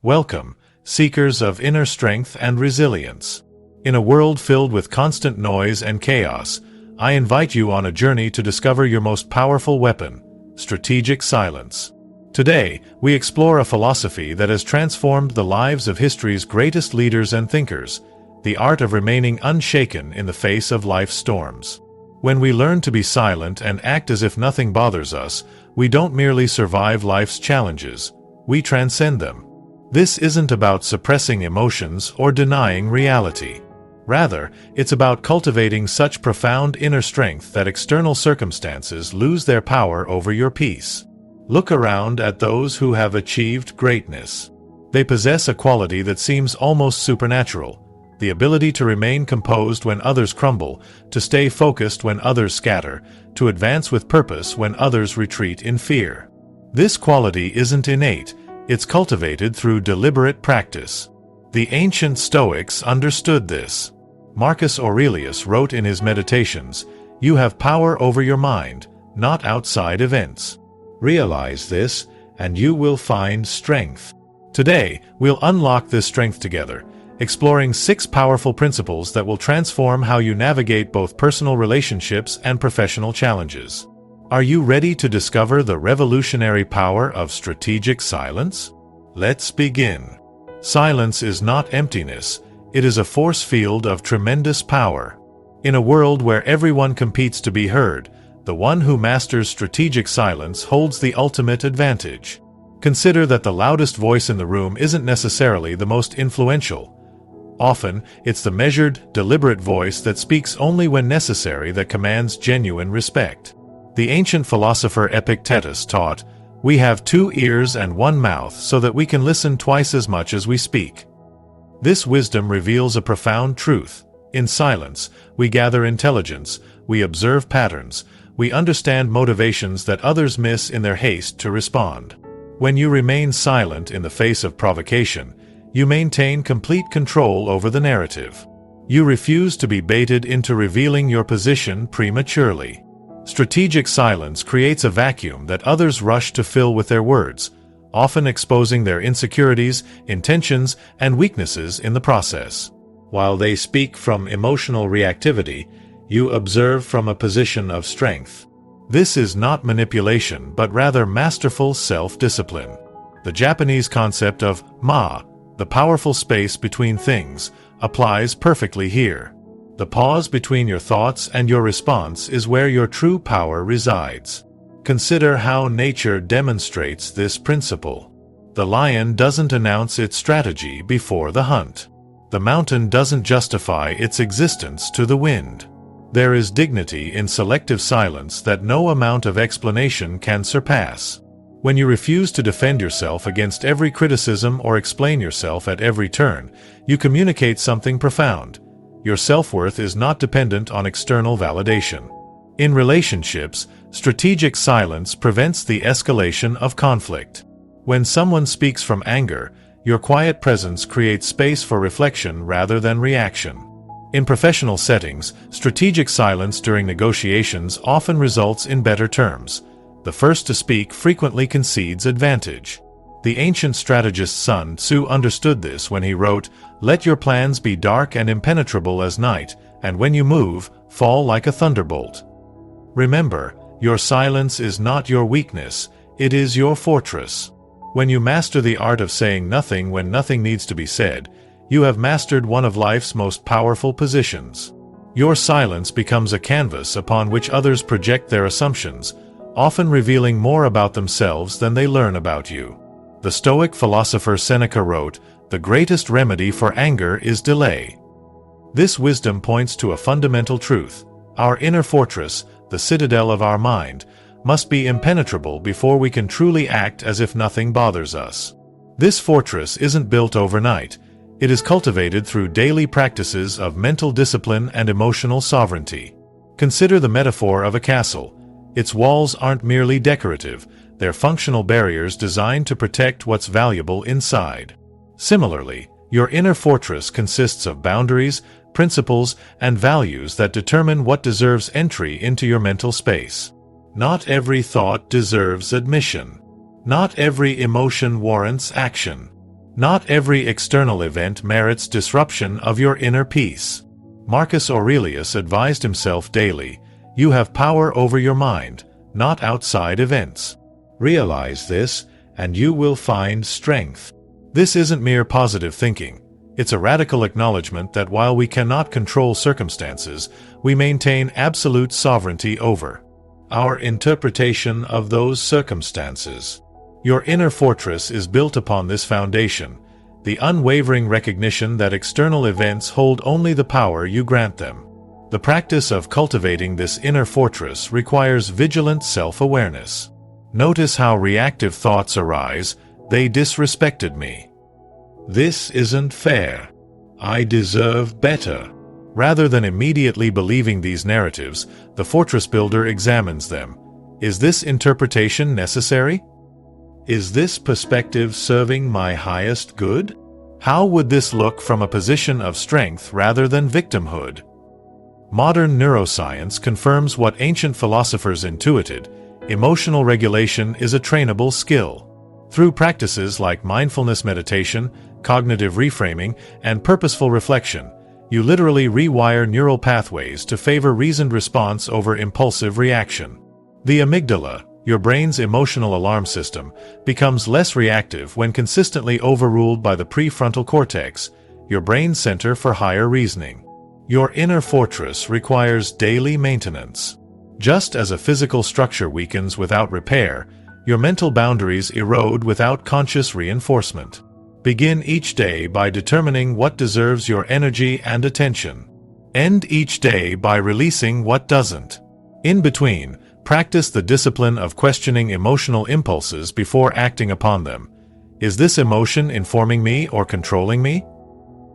Welcome, seekers of inner strength and resilience. In a world filled with constant noise and chaos, I invite you on a journey to discover your most powerful weapon, strategic silence. Today, we explore a philosophy that has transformed the lives of history's greatest leaders and thinkers, the art of remaining unshaken in the face of life's storms. When we learn to be silent and act as if nothing bothers us, we don't merely survive life's challenges, we transcend them. This isn't about suppressing emotions or denying reality. Rather, it's about cultivating such profound inner strength that external circumstances lose their power over your peace. Look around at those who have achieved greatness. They possess a quality that seems almost supernatural, the ability to remain composed when others crumble, to stay focused when others scatter, to advance with purpose when others retreat in fear. This quality isn't innate, it's cultivated through deliberate practice. The ancient Stoics understood this. Marcus Aurelius wrote in his Meditations, "You have power over your mind, not outside events. Realize this, and you will find strength." Today, we'll unlock this strength together, exploring 6 powerful principles that will transform how you navigate both personal relationships and professional challenges. Are you ready to discover the revolutionary power of strategic silence? Let's begin. Silence is not emptiness, it is a force field of tremendous power. In a world where everyone competes to be heard, the one who masters strategic silence holds the ultimate advantage. Consider that the loudest voice in the room isn't necessarily the most influential. Often, it's the measured, deliberate voice that speaks only when necessary that commands genuine respect. The ancient philosopher Epictetus taught, "We have 2 ears and 1 mouth so that we can listen twice as much as we speak." This wisdom reveals a profound truth. In silence, we gather intelligence, we observe patterns, we understand motivations that others miss in their haste to respond. When you remain silent in the face of provocation, you maintain complete control over the narrative. You refuse to be baited into revealing your position prematurely. Strategic silence creates a vacuum that others rush to fill with their words, often exposing their insecurities, intentions, and weaknesses in the process. While they speak from emotional reactivity, you observe from a position of strength. This is not manipulation but rather masterful self-discipline. The Japanese concept of ma, the powerful space between things, applies perfectly here. The pause between your thoughts and your response is where your true power resides. Consider how nature demonstrates this principle. The lion doesn't announce its strategy before the hunt. The mountain doesn't justify its existence to the wind. There is dignity in selective silence that no amount of explanation can surpass. When you refuse to defend yourself against every criticism or explain yourself at every turn, you communicate something profound. Your self-worth is not dependent on external validation. In relationships, strategic silence prevents the escalation of conflict. When someone speaks from anger, your quiet presence creates space for reflection rather than reaction. In professional settings, strategic silence during negotiations often results in better terms. The first to speak frequently concedes advantage. The ancient strategist Sun Tzu understood this when he wrote, "Let your plans be dark and impenetrable as night, and when you move, fall like a thunderbolt." Remember, your silence is not your weakness, it is your fortress. When you master the art of saying nothing when nothing needs to be said, you have mastered one of life's most powerful positions. Your silence becomes a canvas upon which others project their assumptions, often revealing more about themselves than they learn about you. The Stoic philosopher Seneca wrote, "The greatest remedy for anger is delay." This wisdom points to a fundamental truth. Our inner fortress, the citadel of our mind, must be impenetrable before we can truly act as if nothing bothers us. This fortress isn't built overnight. It is cultivated through daily practices of mental discipline and emotional sovereignty. Consider the metaphor of a castle. Its walls aren't merely decorative, they're functional barriers designed to protect what's valuable inside. Similarly, your inner fortress consists of boundaries, principles, and values that determine what deserves entry into your mental space. Not every thought deserves admission. Not every emotion warrants action. Not every external event merits disruption of your inner peace. Marcus Aurelius advised himself daily, "You have power over your mind, not outside events. Realize this, and you will find strength." This isn't mere positive thinking. It's a radical acknowledgement that while we cannot control circumstances, we maintain absolute sovereignty over our interpretation of those circumstances. Your inner fortress is built upon this foundation, the unwavering recognition that external events hold only the power you grant them. The practice of cultivating this inner fortress requires vigilant self-awareness. Notice how reactive thoughts arise. "They disrespected me. This isn't fair. I deserve better." Rather than immediately believing these narratives, the fortress builder examines them. Is this interpretation necessary? Is this perspective serving my highest good? How would this look from a position of strength rather than victimhood? Modern neuroscience confirms what ancient philosophers intuited: emotional regulation is a trainable skill. Through practices like mindfulness meditation, cognitive reframing, and purposeful reflection, you literally rewire neural pathways to favor reasoned response over impulsive reaction. The amygdala, your brain's emotional alarm system, becomes less reactive when consistently overruled by the prefrontal cortex, your brain center for higher reasoning. Your inner fortress requires daily maintenance. Just as a physical structure weakens without repair, your mental boundaries erode without conscious reinforcement. Begin each day by determining what deserves your energy and attention. End each day by releasing what doesn't. In between, practice the discipline of questioning emotional impulses before acting upon them. Is this emotion informing me or controlling me?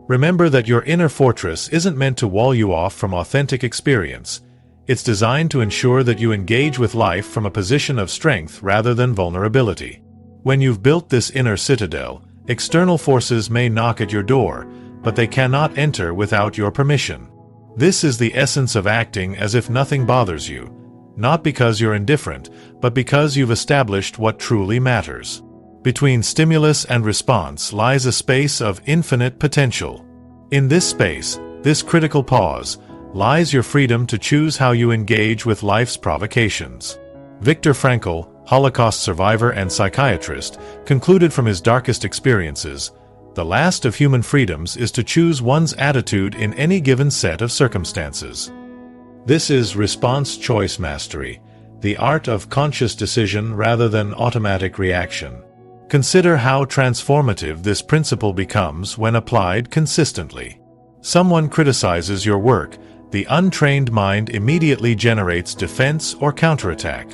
Remember that your inner fortress isn't meant to wall you off from authentic experience. It's designed to ensure that you engage with life from a position of strength rather than vulnerability. When you've built this inner citadel, external forces may knock at your door, but they cannot enter without your permission. This is the essence of acting as if nothing bothers you, not because you're indifferent, but because you've established what truly matters. Between stimulus and response lies a space of infinite potential. In this space, this critical pause, lies your freedom to choose how you engage with life's provocations. Viktor Frankl, Holocaust survivor and psychiatrist, concluded from his darkest experiences, "The last of human freedoms is to choose one's attitude in any given set of circumstances." This is response choice mastery, the art of conscious decision rather than automatic reaction. Consider how transformative this principle becomes when applied consistently. Someone criticizes your work, the untrained mind immediately generates defense or counterattack.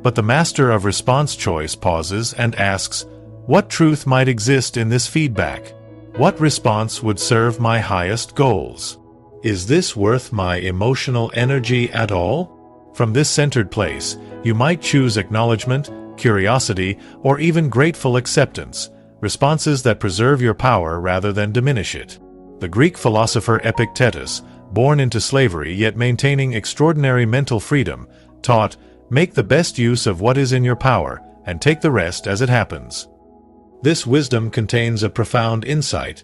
But the master of response choice pauses and asks, what truth might exist in this feedback? What response would serve my highest goals? Is this worth my emotional energy at all? From this centered place, you might choose acknowledgement, curiosity, or even grateful acceptance, responses that preserve your power rather than diminish it. The Greek philosopher Epictetus, born into slavery yet maintaining extraordinary mental freedom, taught, "Make the best use of what is in your power, and take the rest as it happens." This wisdom contains a profound insight.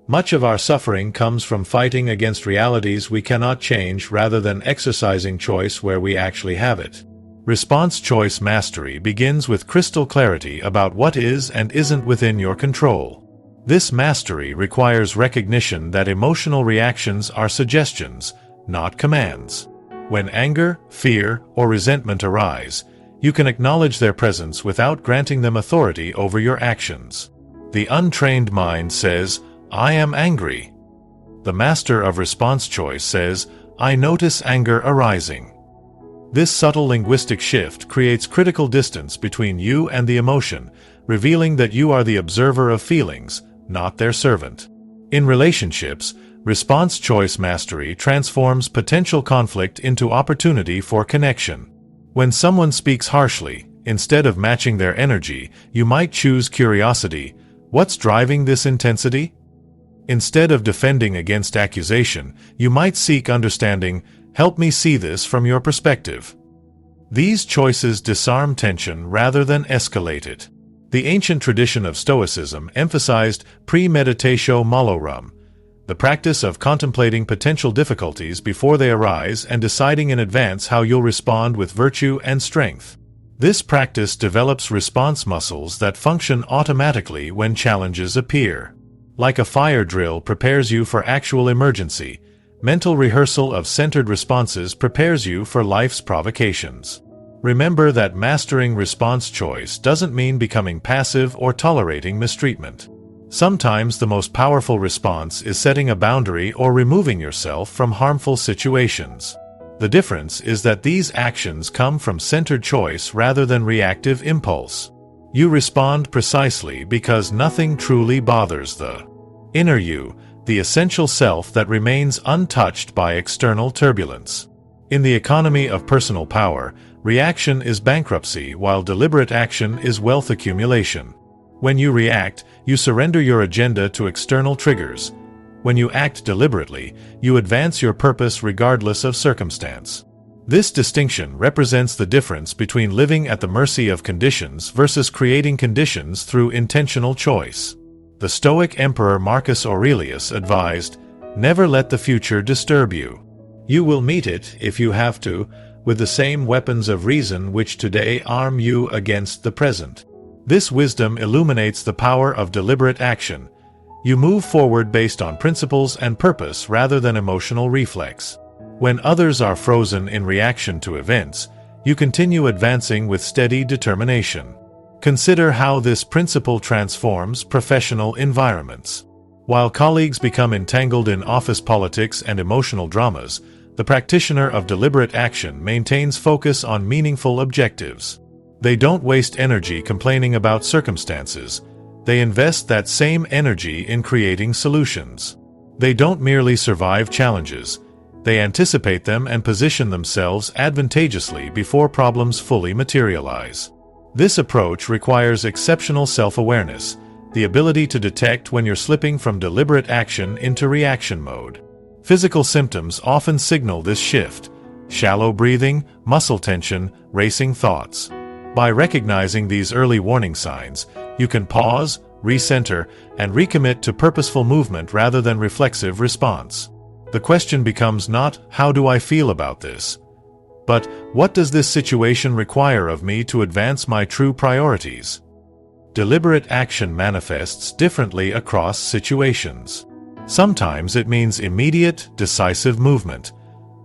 Much of our suffering comes from fighting against realities we cannot change rather than exercising choice where we actually have it. Response choice mastery begins with crystal clarity about what is and isn't within your control. This mastery requires recognition that emotional reactions are suggestions, not commands. When anger, fear, or resentment arise, you can acknowledge their presence without granting them authority over your actions. The untrained mind says, "I am angry." The master of response choice says, "I notice anger arising." This subtle linguistic shift creates critical distance between you and the emotion, revealing that you are the observer of feelings, not their servant. In relationships, response choice mastery transforms potential conflict into opportunity for connection. When someone speaks harshly, instead of matching their energy, you might choose curiosity. What's driving this intensity? Instead of defending against accusation, you might seek understanding. Help me see this from your perspective. These choices disarm tension rather than escalate it. The ancient tradition of Stoicism emphasized premeditatio malorum, the practice of contemplating potential difficulties before they arise and deciding in advance how you'll respond with virtue and strength. This practice develops response muscles that function automatically when challenges appear. Like a fire drill prepares you for actual emergency, mental rehearsal of centered responses prepares you for life's provocations. Remember that mastering response choice doesn't mean becoming passive or tolerating mistreatment. Sometimes the most powerful response is setting a boundary or removing yourself from harmful situations. The difference is that these actions come from centered choice rather than reactive impulse. You respond precisely because nothing truly bothers the inner you, the essential self that remains untouched by external turbulence. In the economy of personal power, reaction is bankruptcy while deliberate action is wealth accumulation. When you react, you surrender your agenda to external triggers. When you act deliberately, you advance your purpose regardless of circumstance. This distinction represents the difference between living at the mercy of conditions versus creating conditions through intentional choice. The Stoic Emperor Marcus Aurelius advised, "Never let the future disturb you. You will meet it, if you have to, with the same weapons of reason which today arm you against the present." This wisdom illuminates the power of deliberate action. You move forward based on principles and purpose rather than emotional reflex. When others are frozen in reaction to events, you continue advancing with steady determination. Consider how this principle transforms professional environments. While colleagues become entangled in office politics and emotional dramas, the practitioner of deliberate action maintains focus on meaningful objectives. They don't waste energy complaining about circumstances. They invest that same energy in creating solutions. They don't merely survive challenges. They anticipate them and position themselves advantageously before problems fully materialize. This approach requires exceptional self-awareness, the ability to detect when you're slipping from deliberate action into reaction mode. Physical symptoms often signal this shift: shallow breathing, muscle tension, racing thoughts. By recognizing these early warning signs, you can pause, recenter, and recommit to purposeful movement rather than reflexive response. The question becomes not, "How do I feel about this?" but "What does this situation require of me to advance my true priorities?" Deliberate action manifests differently across situations. Sometimes it means immediate, decisive movement.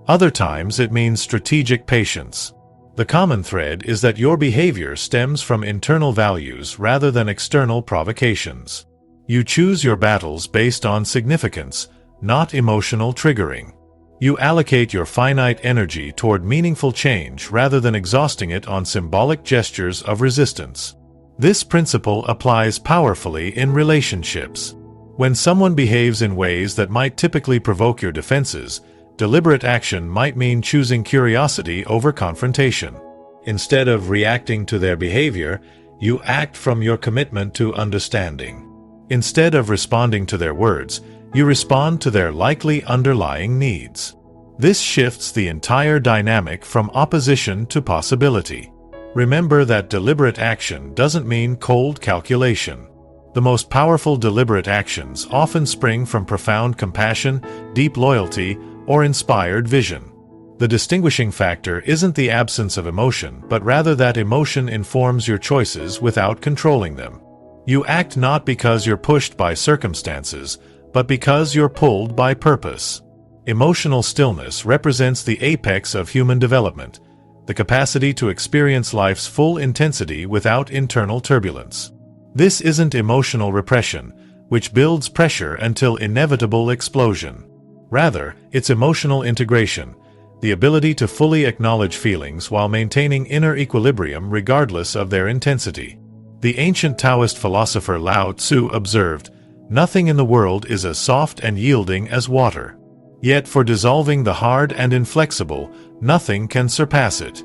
Other times it means strategic patience. The common thread is that your behavior stems from internal values rather than external provocations. You choose your battles based on significance, not emotional triggering. You allocate your finite energy toward meaningful change rather than exhausting it on symbolic gestures of resistance. This principle applies powerfully in relationships. When someone behaves in ways that might typically provoke your defenses, deliberate action might mean choosing curiosity over confrontation. Instead of reacting to their behavior, you act from your commitment to understanding. Instead of responding to their words, you respond to their likely underlying needs. This shifts the entire dynamic from opposition to possibility. Remember that deliberate action doesn't mean cold calculation. The most powerful deliberate actions often spring from profound compassion, deep loyalty, or inspired vision. The distinguishing factor isn't the absence of emotion, but rather that emotion informs your choices without controlling them. You act not because you're pushed by circumstances, but because you're pulled by purpose. Emotional stillness represents the apex of human development, the capacity to experience life's full intensity without internal turbulence. This isn't emotional repression, which builds pressure until inevitable explosion. Rather, it's emotional integration, the ability to fully acknowledge feelings while maintaining inner equilibrium regardless of their intensity. The ancient Taoist philosopher Lao Tzu observed, "Nothing in the world is as soft and yielding as water. Yet for dissolving the hard and inflexible, nothing can surpass it."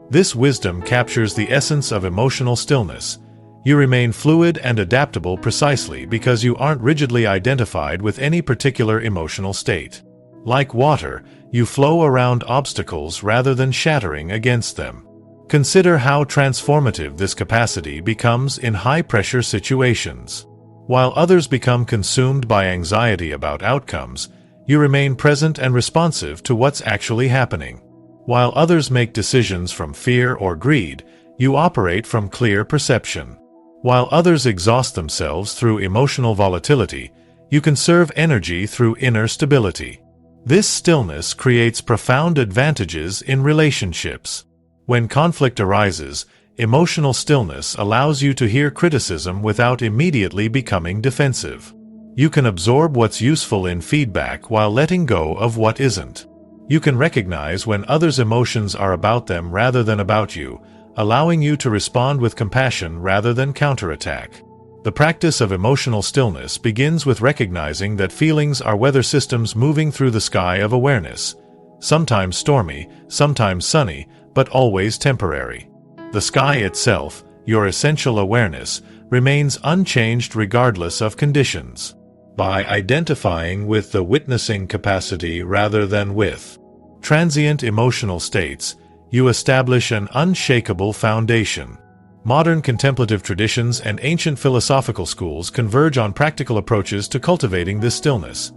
This wisdom captures the essence of emotional stillness. You remain fluid and adaptable precisely because you aren't rigidly identified with any particular emotional state. Like water, you flow around obstacles rather than shattering against them. Consider how transformative this capacity becomes in high-pressure situations. While others become consumed by anxiety about outcomes, you remain present and responsive to what's actually happening. While others make decisions from fear or greed, you operate from clear perception. While others exhaust themselves through emotional volatility, you conserve energy through inner stability. This stillness creates profound advantages in relationships. When conflict arises, emotional stillness allows you to hear criticism without immediately becoming defensive. You can absorb what's useful in feedback while letting go of what isn't. You can recognize when others' emotions are about them rather than about you, allowing you to respond with compassion rather than counterattack. The practice of emotional stillness begins with recognizing that feelings are weather systems moving through the sky of awareness, sometimes stormy, sometimes sunny, but always temporary. The sky itself, your essential awareness, remains unchanged regardless of conditions. By identifying with the witnessing capacity rather than with transient emotional states, you establish an unshakable foundation. Modern contemplative traditions and ancient philosophical schools converge on practical approaches to cultivating this stillness.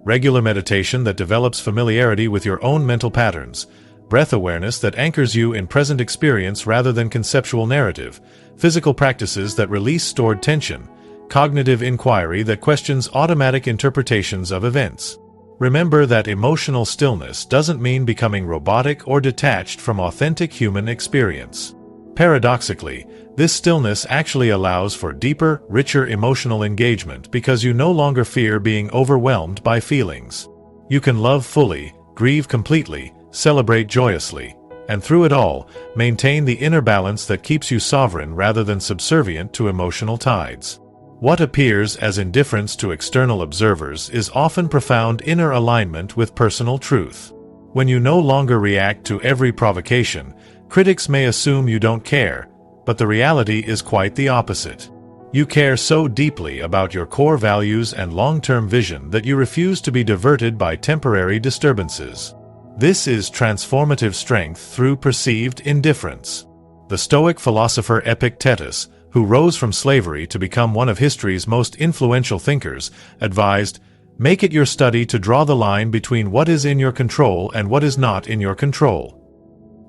Regular meditation that develops familiarity with your own mental patterns, breath awareness that anchors you in present experience rather than conceptual narrative, physical practices that release stored tension, cognitive inquiry that questions automatic interpretations of events. Remember that emotional stillness doesn't mean becoming robotic or detached from authentic human experience. Paradoxically, this stillness actually allows for deeper, richer emotional engagement because you no longer fear being overwhelmed by feelings. You can love fully, grieve completely, celebrate joyously, and through it all, maintain the inner balance that keeps you sovereign rather than subservient to emotional tides. What appears as indifference to external observers is often profound inner alignment with personal truth. When you no longer react to every provocation, critics may assume you don't care, but the reality is quite the opposite. You care so deeply about your core values and long-term vision that you refuse to be diverted by temporary disturbances. This is transformative strength through perceived indifference. The Stoic philosopher Epictetus, who rose from slavery to become one of history's most influential thinkers, advised, "Make it your study to draw the line between what is in your control and what is not in your control."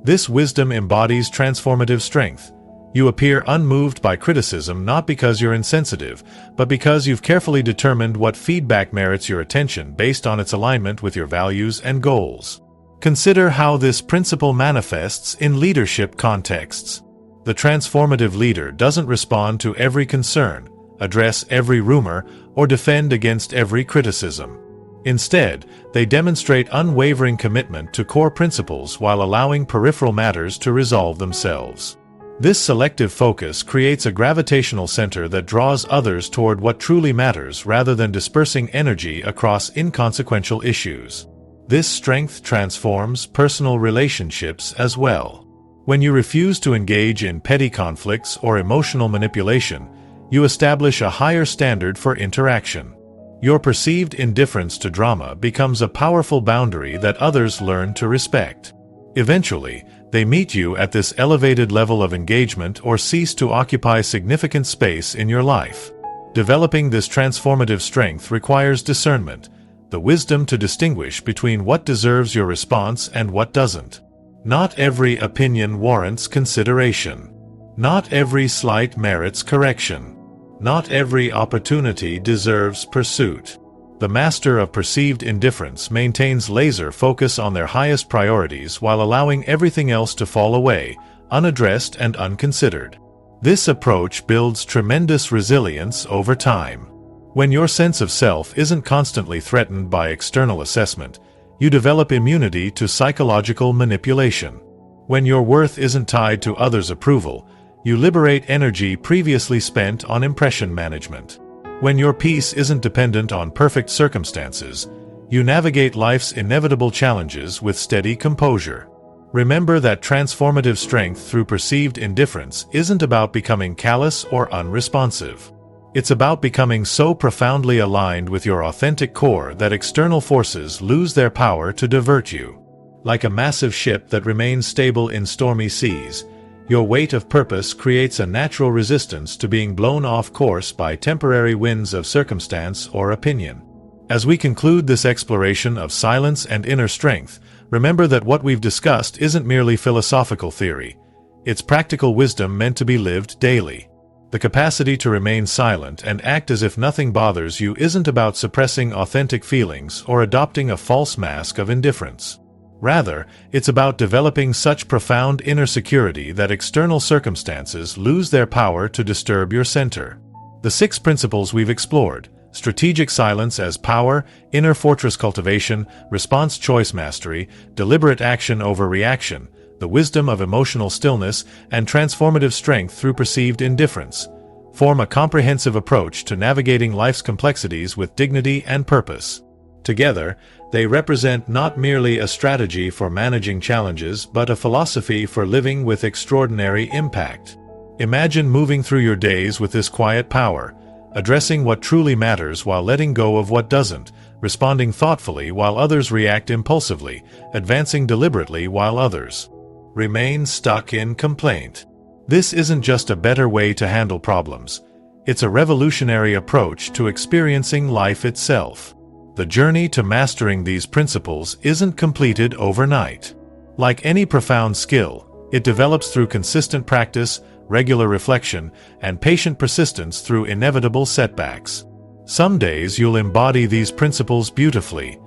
This wisdom embodies transformative strength. You appear unmoved by criticism not because you're insensitive, but because you've carefully determined what feedback merits your attention based on its alignment with your values and goals. Consider how this principle manifests in leadership contexts. The transformative leader doesn't respond to every concern, address every rumor, or defend against every criticism. Instead, they demonstrate unwavering commitment to core principles while allowing peripheral matters to resolve themselves. This selective focus creates a gravitational center that draws others toward what truly matters rather than dispersing energy across inconsequential issues. This strength transforms personal relationships as well. When you refuse to engage in petty conflicts or emotional manipulation, you establish a higher standard for interaction. Your perceived indifference to drama becomes a powerful boundary that others learn to respect. Eventually, they meet you at this elevated level of engagement or cease to occupy significant space in your life. Developing this transformative strength requires discernment, the wisdom to distinguish between what deserves your response and what doesn't. Not every opinion warrants consideration. Not every slight merits correction. Not every opportunity deserves pursuit. The master of perceived indifference maintains laser focus on their highest priorities while allowing everything else to fall away, unaddressed and unconsidered. This approach builds tremendous resilience over time. When your sense of self isn't constantly threatened by external assessment, you develop immunity to psychological manipulation. When your worth isn't tied to others' approval, you liberate energy previously spent on impression management. When your peace isn't dependent on perfect circumstances, you navigate life's inevitable challenges with steady composure. Remember that transformative strength through perceived indifference isn't about becoming callous or unresponsive. It's about becoming so profoundly aligned with your authentic core that external forces lose their power to divert you. Like a massive ship that remains stable in stormy seas, Your weight of purpose creates a natural resistance to being blown off course by temporary winds of circumstance or opinion. As we conclude this exploration of silence and inner strength, remember that what we've discussed isn't merely philosophical theory. It's practical wisdom meant to be lived daily. The capacity to remain silent and act as if nothing bothers you isn't about suppressing authentic feelings or adopting a false mask of indifference. Rather, it's about developing such profound inner security that external circumstances lose their power to disturb your center. The 6 principles we've explored: strategic silence as power, inner fortress cultivation, response choice mastery, deliberate action over reaction, the wisdom of emotional stillness, and transformative strength through perceived indifference, form a comprehensive approach to navigating life's complexities with dignity and purpose. Together, they represent not merely a strategy for managing challenges, but a philosophy for living with extraordinary impact. Imagine moving through your days with this quiet power, addressing what truly matters while letting go of what doesn't, responding thoughtfully while others react impulsively, advancing deliberately while others remain stuck in complaint. This isn't just a better way to handle problems. It's a revolutionary approach to experiencing life itself. The journey to mastering these principles isn't completed overnight. Like any profound skill, it develops through consistent practice, regular reflection, and patient persistence through inevitable setbacks. Some days you'll embody these principles beautifully.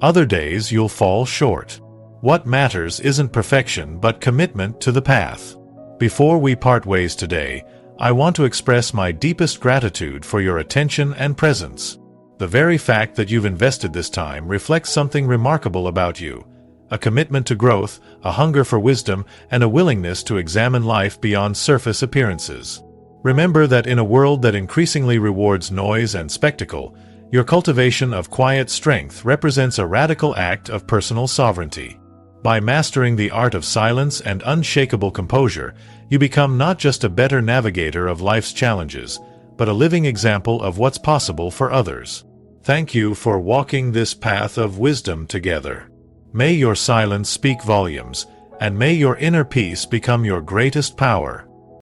Other days you'll fall short. What matters isn't perfection but commitment to the path. Before we part ways today, I want to express my deepest gratitude for your attention and presence. The very fact that you've invested this time reflects something remarkable about you: a commitment to growth, a hunger for wisdom, and a willingness to examine life beyond surface appearances. Remember that in a world that increasingly rewards noise and spectacle, your cultivation of quiet strength represents a radical act of personal sovereignty. By mastering the art of silence and unshakable composure, you become not just a better navigator of life's challenges, but a living example of what's possible for others. Thank you for walking this path of wisdom together. May your silence speak volumes, and may your inner peace become your greatest power.